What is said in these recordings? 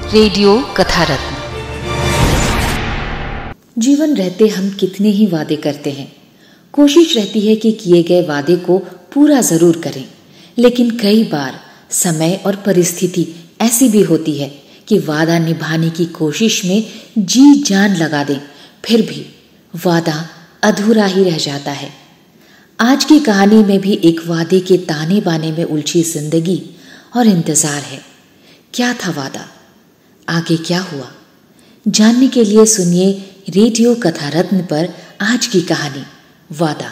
Radio कथा रत्न। जीवन रहते हम कितने ही वादे करते हैं। कोशिश रहती है कि किए गए वादे को पूरा जरूर करें, लेकिन कई बार समय और परिस्थिति ऐसी भी होती है कि वादा निभाने की कोशिश में जी जान लगा दें, फिर भी वादा अधूरा ही रह जाता है। आज की कहानी में भी एक वादे के ताने बाने में उलझी जिंदगी और इंतजार है। क्या था वादा? आगे क्या हुआ? जानने के लिए सुनिए रेडियो कथा रत्न पर आज की कहानी वादा।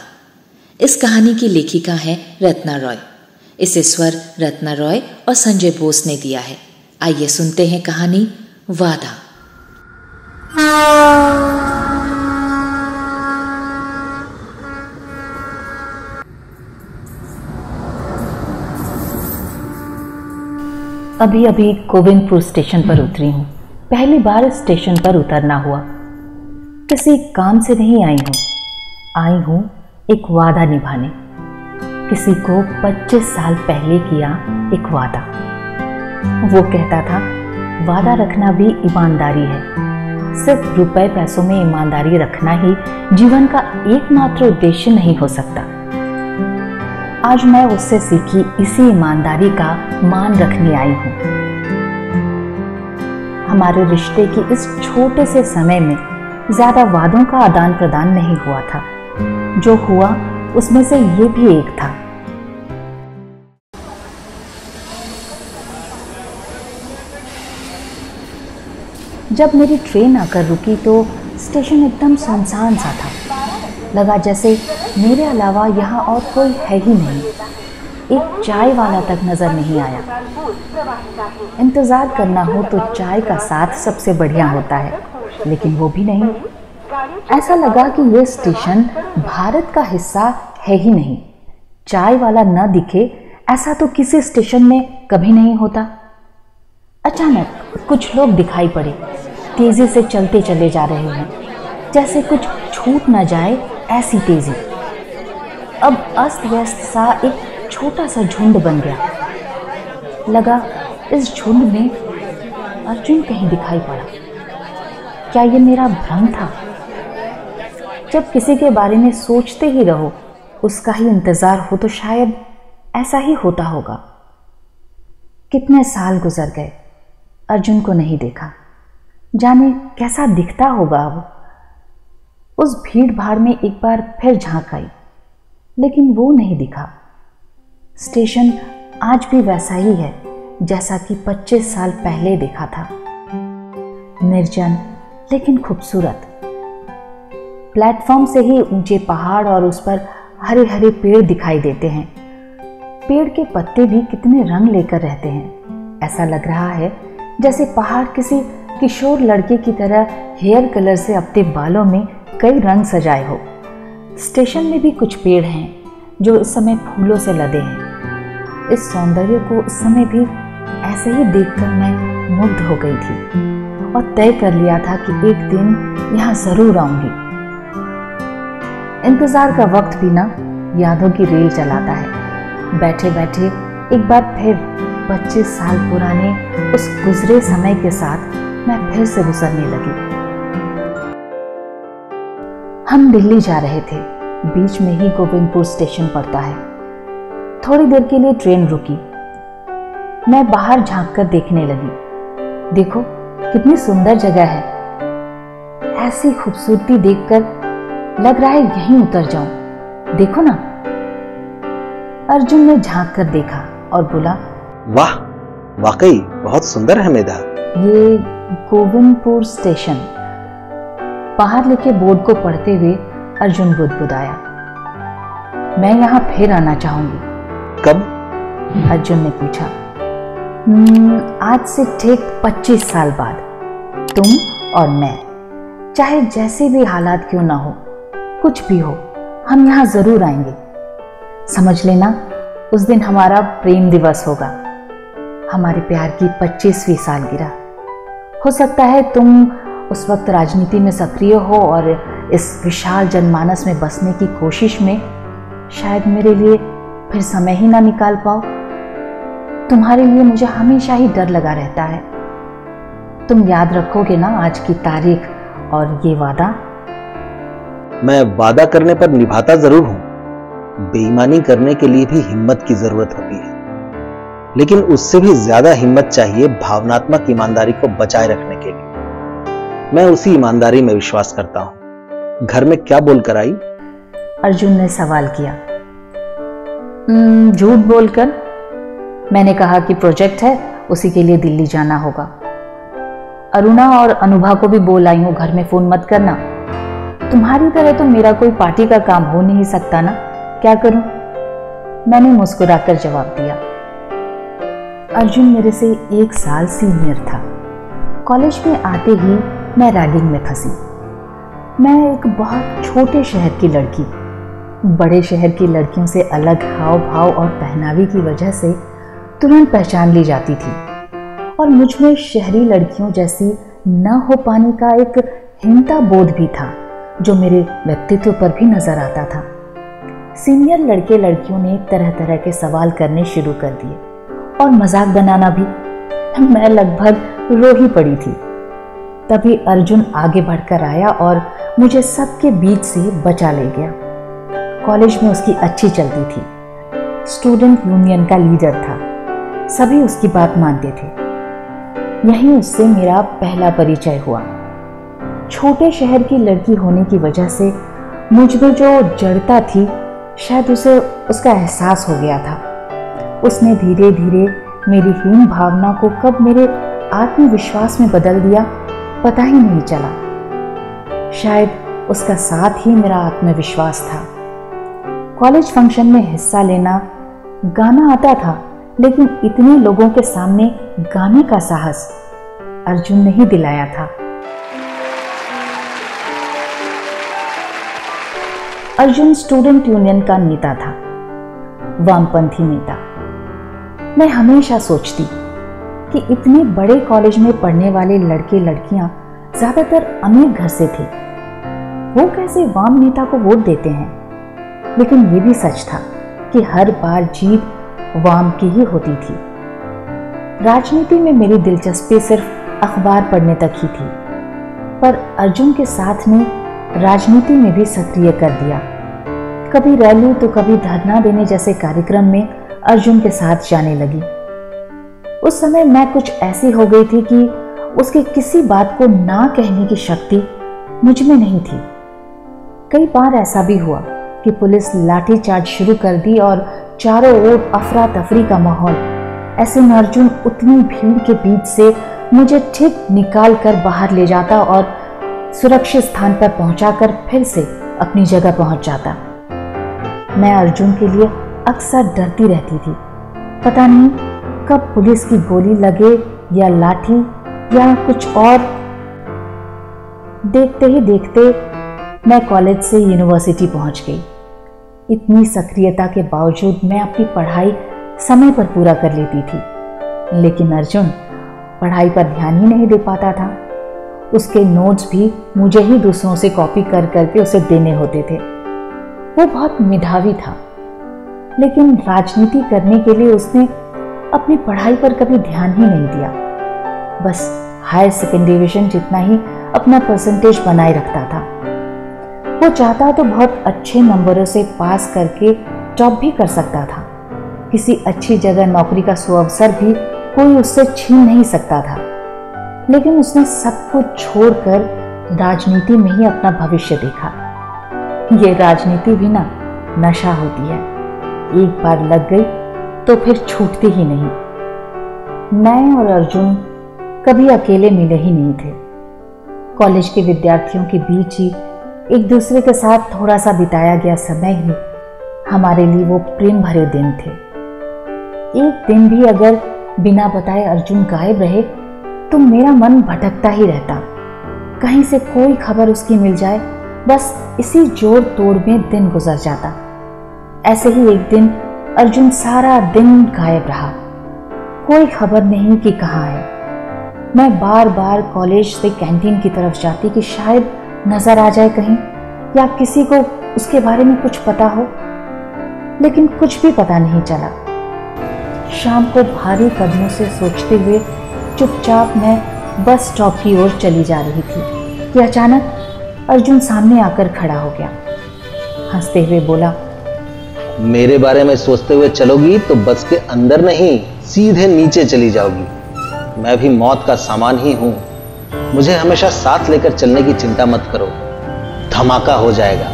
इस कहानी की लेखिका है रत्ना रॉय। इसे स्वर रत्ना रॉय और संजय बोस ने दिया है। आइए सुनते हैं कहानी वादा। अभी अभी गोविंदपुर स्टेशन पर उतरी हूँ। पहली बार स्टेशन पर उतरना हुआ। किसी काम से नहीं आई हूँ एक वादा निभाने। किसी को 25 साल पहले किया एक वादा। वो कहता था वादा रखना भी ईमानदारी है। सिर्फ रुपए पैसों में ईमानदारी रखना ही जीवन का एकमात्र उद्देश्य नहीं हो सकता। आज मैं उससे सीखी इसी ईमानदारी का मान रखने आई हूँ। हमारे रिश्ते की इस छोटे से समय में ज्यादा वादों का आदान प्रदान नहीं हुआ था। जो हुआ उसमें से ये भी एक था। जब मेरी ट्रेन आकर रुकी तो स्टेशन एकदम सुनसान सा था। लगा जैसे मेरे अलावा यहाँ और कोई है ही नहीं। एक चाय वाला तक नजर नहीं आया। इंतजार करना हो तो चाय का साथ सबसे बढ़िया होता है, लेकिन वो भी नहीं। ऐसा लगा कि ये स्टेशन भारत का हिस्सा है ही नहीं। चाय वाला न दिखे ऐसा तो किसी स्टेशन में कभी नहीं होता। अचानक कुछ लोग दिखाई पड़े। तेजी से चलते चले जा रहे हैं, जैसे कुछ छूट न जाए ऐसी तेजी। अब अस्त व्यस्त सा एक छोटा सा झुंड बन गया। लगा इस झुंड में अर्जुन कहीं दिखाई पड़ा। क्या ये मेरा भ्रम था? जब किसी के बारे में सोचते ही रहो, उसका ही इंतजार हो तो शायद ऐसा ही होता होगा। कितने साल गुजर गए, अर्जुन को नहीं देखा। जाने कैसा दिखता होगा अब। उस भीड़ भाड़ में एक बार फिर झांक आई, लेकिन वो नहीं दिखा। स्टेशन आज भी वैसा ही है जैसा कि 25 साल पहले देखा था। निर्जन लेकिन खूबसूरत। प्लेटफॉर्म से ही ऊंचे पहाड़ और उस पर हरे हरे पेड़ दिखाई देते हैं। पेड़ के पत्ते भी कितने रंग लेकर रहते हैं। ऐसा लग रहा है जैसे पहाड़ किसी किशोर लड़के की तरह हेयर कलर से अपने बालों में कई रंग सजाए हो। स्टेशन में भी कुछ पेड़ हैं जो इस समय फूलों से लदे हैं। इस सौंदर्य को उस समय भी ऐसे ही देखकर मैं मुग्ध हो गई थी और तय कर लिया था कि एक दिन यहाँ जरूर आऊंगी। इंतजार का वक्त भी ना यादों की रेल चलाता है। बैठे बैठे एक बार फिर 25 साल पुराने उस गुजरे समय के साथ मैं फिर से गुजरने लगी। हम दिल्ली जा रहे थे। बीच में ही गोविंदपुर स्टेशन पड़ता है। थोड़ी देर के लिए ट्रेन रुकी। मैं बाहर झांककर देखने लगी। देखो कितनी सुंदर जगह है। ऐसी खूबसूरती देखकर लग रहा है यहीं उतर जाऊं। देखो ना। अर्जुन ने झांक कर देखा और बोला, वाह, वाकई बहुत सुंदर है मेधा। ये गोविंदपुर स्टेशन। बाहर लिखे बोर्ड को पढ़ते हुए अर्जुन बुदबुदाया। मैं यहाँ फिर आना चाहूंगी। कब? अर्जुन ने पूछा। आज से ठीक 25 साल बाद। तुम और मैं, चाहे जैसे भी हालात क्यों ना हो, कुछ भी हो, हम यहाँ जरूर आएंगे। समझ लेना उस दिन हमारा प्रेम दिवस होगा। हमारे प्यार की 25वीं सालगिरह। हो सकता है तुम उस वक्त राजनीति में सक्रिय हो और इस विशाल जनमानस में बसने की कोशिश में शायद मेरे लिए फिर समय ही ना निकाल पाओ। तुम्हारे लिए मुझे हमेशा ही डर लगा रहता है। तुम याद रखोगे ना आज की तारीख और ये वादा? मैं वादा करने पर निभाता जरूर हूं। बेईमानी करने के लिए भी हिम्मत की जरूरत होती है, लेकिन उससे भी ज्यादा हिम्मत चाहिए भावनात्मक ईमानदारी को बचाए रखने के लिए। मैं उसी ईमानदारी में विश्वास करता हूं। घर में क्या बोलकर आई? अर्जुन ने सवाल किया। झूठ बोलकर। मैंने कहा कि प्रोजेक्ट है, उसी के लिए दिल्ली जाना होगा। अरुणा और अनुभा को भी बोल आई हूं घर में फोन मत करना। तुम्हारी तरह तो मेरा कोई पार्टी का काम हो नहीं सकता ना, क्या करूं? मैंने मुस्कुराकर जवाब दिया। अर्जुन मेरे से 1 साल सीनियर था। कॉलेज में आते ही मैं रैगिंग में फंसी। मैं एक बहुत छोटे शहर की लड़की, बड़े शहर की लड़कियों से अलग हाव भाव और पहनावे की वजह से तुरंत पहचान ली जाती थी, और मुझ में शहरी लड़कियों जैसी न हो पाने का एक हीनता बोध भी था जो मेरे व्यक्तित्व पर भी नजर आता था। सीनियर लड़के लड़कियों ने तरह तरह के सवाल करने शुरू कर दिए और मजाक बनाना भी। मैं लगभग रो ही पड़ी थी। तभी अर्जुन आगे बढ़कर आया और मुझे सबके बीच से बचा ले गया। कॉलेज में उसकी अच्छी चलती थी, स्टूडेंट यूनियन का लीडर था, सभी उसकी बात मानते थे। यहीं उससे मेरा पहला परिचय हुआ। छोटे शहर की लड़की होने की वजह से मुझ में जो जड़ता थी, शायद उसे उसका एहसास हो गया था। उसने धीरे धीरे मेरी हीन भावना को कब मेरे आत्मविश्वास में बदल दिया, पता ही नहीं चला। शायद उसका साथ ही मेरा आत्मविश्वास था। कॉलेज फंक्शन में हिस्सा लेना, गाना आता था, लेकिन इतने लोगों के सामने गाने का साहस अर्जुन ने ही दिलाया था। अर्जुन स्टूडेंट यूनियन का नेता था, वामपंथी नेता। मैं हमेशा सोचती कि इतने बड़े कॉलेज में पढ़ने वाले लड़के लड़कियां ज्यादातर अमीर घर से थे, वो कैसे वाम नेता को वोट देते हैं? लेकिन ये भी सच था कि हर बार जीत वाम की ही होती थी। राजनीति में मेरी दिलचस्पी सिर्फ अखबार पढ़ने तक ही थी, पर अर्जुन के साथ ने राजनीति में भी सक्रिय कर दिया। कभी रैली तो कभी धरना देने जैसे कार्यक्रम में अर्जुन के साथ जाने लगी। उस समय मैं कुछ ऐसी हो गई थी कि उसके किसी बात को ना कहने की शक्ति मुझ में नहीं थी। कई बार ऐसा भी हुआ कि पुलिस लाठीचार्ज शुरू कर दी और चारों ओर अफरा तफरी का माहौल। ऐसे में अर्जुन उतनी भीड़ के बीच से मुझे ठीक निकाल कर बाहर ले जाता और सुरक्षित स्थान पर पहुंचाकर फिर से अपनी जगह पहुंच जाता। मैं अर्जुन के लिए अक्सर डरती रहती थी। पता नहीं कब पुलिस की गोली लगे या लाठी या कुछ और। देखते ही देखते मैं कॉलेज से यूनिवर्सिटी पहुंच गई। इतनी सक्रियता के बावजूद मैं अपनी पढ़ाई समय पर पूरा कर लेती थी, लेकिन अर्जुन पढ़ाई पर ध्यान ही नहीं दे पाता था। उसके नोट्स भी मुझे ही दूसरों से कॉपी कर करके उसे देने होते थे। वो बहुत मेधावी था, लेकिन राजनीति करने के लिए उसने अपनी पढ़ाई पर कभी ध्यान ही नहीं दिया। बस हायर सेकेंडरी डिवीजन जितना ही अपना परसेंटेज बनाए रखता था। वो चाहता तो बहुत अच्छे नंबरों से पास करके जॉब भी कर सकता था। किसी अच्छी जगह नौकरी का सुअवसर भी कोई उससे छीन नहीं सकता था, लेकिन उसने सब कुछ छोड़कर राजनीति में ही अपना भविष्य देखा। ये राजनीति भी ना नशा होती है, एक बार लग गई तो फिर छूटती ही नहीं। मैं और अर्जुन कभी अकेले मिले ही नहीं थे। कॉलेज के विद्यार्थियों के बीच ही एक दूसरे के साथ थोड़ा सा बिताया गया समय ही हमारे लिए वो प्रेम भरे दिन थे। एक दिन भी अगर बिना बताए अर्जुन गायब रहे तो मेरा मन भटकता ही रहता। कहीं से कोई खबर उसकी मिल जाए, बस इसी जोड़ तोड़ में दिन गुजर जाता। ऐसे ही एक दिन अर्जुन सारा दिन गायब रहा, कोई खबर नहीं कि कहाँ है। मैं बार बार कॉलेज से कैंटीन की तरफ जाती कि शायद नजर आ जाए कहीं, या किसी को उसके बारे में कुछ पता हो, लेकिन कुछ भी पता नहीं चला। शाम को भारी कदमों से सोचते हुए चुपचाप मैं बस स्टॉप की ओर चली जा रही थी कि अचानक अर्जुन सामने आकर खड़ा हो गया। हंसते हुए बोला, मेरे बारे में सोचते हुए चलोगी तो बस के अंदर नहीं, सीधे नीचे चली जाओगी। मैं भी मौत का सामान ही हूं, मुझे हमेशा साथ लेकर चलने की चिंता मत करो, धमाका हो जाएगा।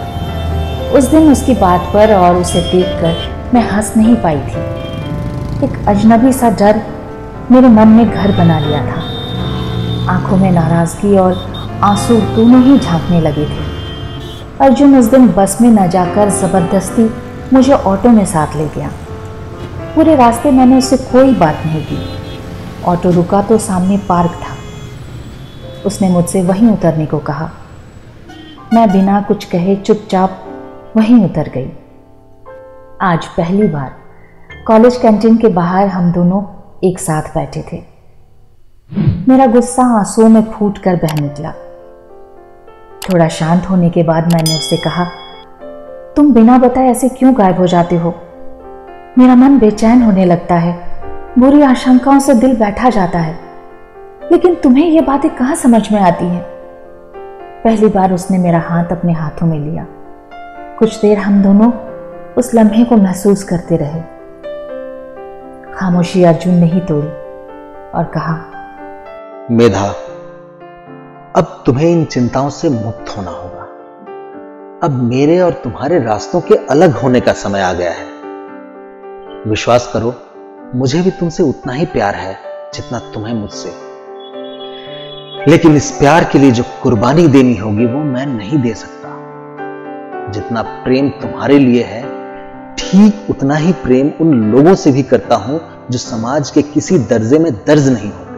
उस दिन उसकी बात पर और उसे देखकर मैं हंस नहीं पाई थी। एक अजनबी सा डर मेरे मन में घर बना लिया था। आंखों में नाराजगी और आंसू दोनों ही झांकने लगे थे। अर्जुन उस दिन बस में न जाकर जबरदस्ती मुझे ऑटो में साथ ले गया। पूरे रास्ते मैंने उससे कोई बात नहीं की। ऑटो रुका तो सामने पार्क था। उसने मुझसे वहीं उतरने को कहा। मैं बिना कुछ कहे चुपचाप वहीं उतर गई। आज पहली बार कॉलेज कैंटीन के बाहर हम दोनों एक साथ बैठे थे। मेरा गुस्सा आंसुओं में फूट कर बह निकला। थोड़ा शांत होने के बाद मैंने उससे कहा, तुम बिना बताए ऐसे क्यों गायब हो जाते हो? मेरा मन बेचैन होने लगता है, बुरी आशंकाओं से दिल बैठा जाता है, लेकिन तुम्हें ये बातें कहाँ समझ में आती हैं? पहली बार उसने मेरा हाथ अपने हाथों में लिया। कुछ देर हम दोनों उस लम्हे को महसूस करते रहे। खामोशी अर्जुन ने ही तोड़ी और कहा, मेधा, अब तुम्हें इन चिंताओं से मुक्त होना होगा। अब मेरे और तुम्हारे रास्तों के अलग होने का समय आ गया है। विश्वास करो, मुझे भी तुमसे उतना ही प्यार है जितना तुम्हें मुझसे, लेकिन इस प्यार के लिए जो कुर्बानी देनी होगी वो मैं नहीं दे सकता। जितना प्रेम तुम्हारे लिए है, ठीक उतना ही प्रेम उन लोगों से भी करता हूं जो समाज के किसी दर्जे में दर्ज नहीं होते,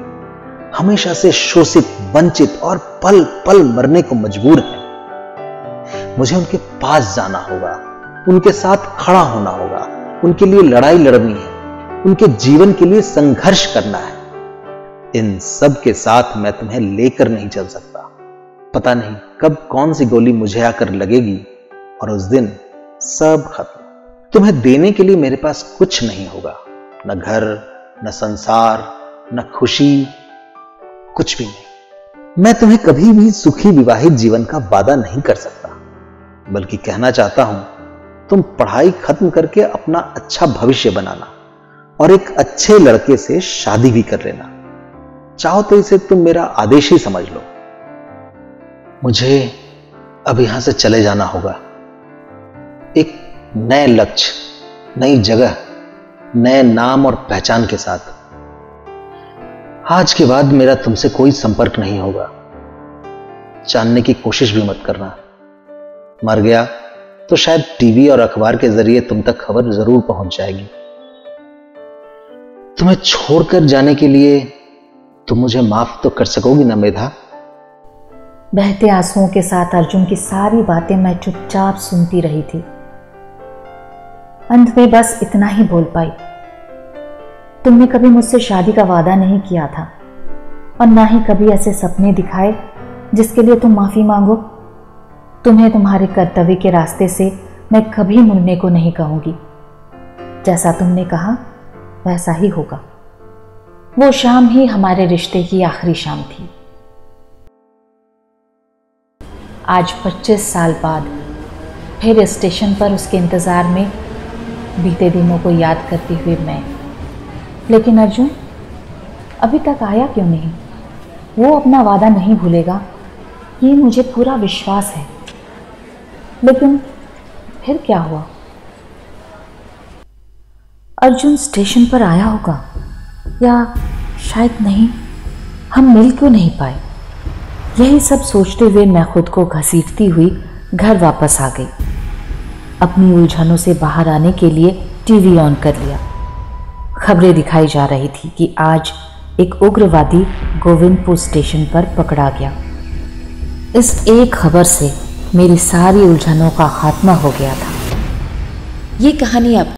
हमेशा से शोषित, वंचित और पल पल मरने को मजबूर हैं। मुझे उनके पास जाना होगा, उनके साथ खड़ा होना होगा, उनके लिए लड़ाई लड़नी है, उनके जीवन के लिए संघर्ष करना है। इन सब के साथ मैं तुम्हें लेकर नहीं चल सकता। पता नहीं कब कौन सी गोली मुझे आकर लगेगी और उस दिन सब खत्म। तुम्हें देने के लिए मेरे पास कुछ नहीं होगा, न घर, न संसार, न खुशी, कुछ भी नहीं। मैं तुम्हें कभी भी सुखी विवाहित जीवन का वादा नहीं कर सकता, बल्कि कहना चाहता हूं, तुम पढ़ाई खत्म करके अपना अच्छा भविष्य बनाना और एक अच्छे लड़के से शादी भी कर लेना। चाहो तो इसे तुम मेरा आदेश ही समझ लो। मुझे अब यहां से चले जाना होगा, एक नए लक्ष्य, नई जगह, नए नाम और पहचान के साथ। आज के बाद मेरा तुमसे कोई संपर्क नहीं होगा। जानने की कोशिश भी मत करना। मर गया तो शायद टीवी और अखबार के जरिए तुम तक खबर जरूर पहुंच जाएगी। तुम्हें छोड़कर जाने के लिए तुम मुझे माफ तो कर सकोगी ना मेधा? बहते आंसुओं के साथ अर्जुन की सारी बातें मैं चुपचाप सुनती रही थी। अंत में बस इतना ही बोल पाई, तुमने कभी मुझसे शादी का वादा नहीं किया था और ना ही कभी ऐसे सपने दिखाए जिसके लिए तुम माफी मांगो। तुम्हें तुम्हारे कर्तव्य के रास्ते से मैं कभी मुड़ने को नहीं कहूंगी। जैसा तुमने कहा वैसा ही होगा। वो शाम ही हमारे रिश्ते की आखिरी शाम थी। आज 25 साल बाद फिर स्टेशन पर उसके इंतजार में बीते दिनों को याद करते हुए मैं, लेकिन अर्जुन अभी तक आया क्यों नहीं? वो अपना वादा नहीं भूलेगा, ये मुझे पूरा विश्वास है। लेकिन फिर क्या हुआ? अर्जुन स्टेशन पर आया होगा या शायद नहीं। हम मिल क्यों नहीं पाए? यही सब सोचते हुए मैं खुद को घसीटती हुई घर वापस आ गई। अपनी उलझनों से बाहर आने के लिए टीवी ऑन कर लिया। खबरें दिखाई जा रही थी कि आज एक उग्रवादी गोविंदपुर स्टेशन पर पकड़ा गया। इस एक खबर से मेरी सारी उलझनों का खात्मा हो गया था। ये कहानी आपको